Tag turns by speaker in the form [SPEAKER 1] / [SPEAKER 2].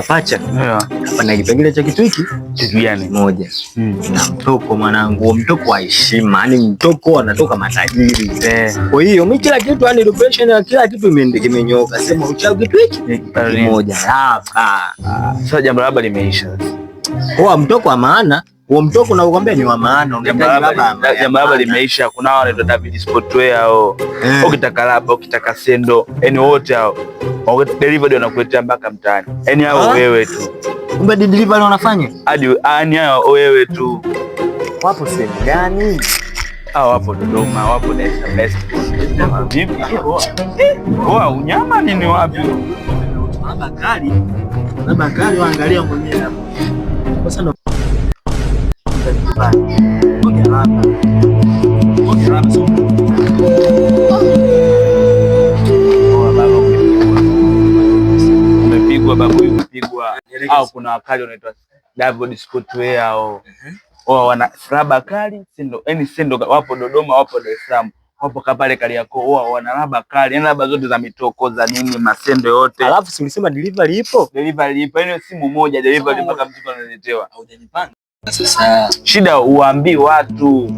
[SPEAKER 1] Pacha. Hapa na kipengele cha kitu hiki moja. Na mtoko mwanangu, mtoko wa heshima, yani mtoko anatoka matajiri. Kwa hiyo mimi kila kitu, yani depression ya kila kitu kimenyoka. Sema uchao kitu hiki moja hapa.
[SPEAKER 2] Sasa jambo labda limeisha.
[SPEAKER 1] Kwa mtoko wa maana, huo mtoko unaokuambia ni wa maana.
[SPEAKER 2] Jambo labda limeisha. Kuna wale ndo David Sportwear hao. Ukitaka laba, ukitaka sendo, yani wote hao. Delivery wanakuletea mpaka mtaani. Yaani hao wewe tu.
[SPEAKER 1] Kumbe delivery wanafanya?
[SPEAKER 2] Hadi yani hao wewe tu.
[SPEAKER 1] Wapo sehemu gani?
[SPEAKER 2] Hao wapo Dodoma, wapo Dar es Salaam. Vipi? Unyama nini wapi?
[SPEAKER 1] Bakari waangalia mwenyewe hapo. Sasa ndo
[SPEAKER 2] babu umepigwa au kuna wakali wanaitwa David Sportwear au wana raba kali sendo, yani sendo wapo Dodoma, wapo Dar es Salaam, wapo kapale Kariakoo, wana raba kali, yani raba zote za mitoko za nini masendo yote.
[SPEAKER 1] Alafu si ulisema delivery ipo?
[SPEAKER 2] Delivery ipo, yani simu moja delivery mpaka mtu analetewa. Sasa shida uambii watu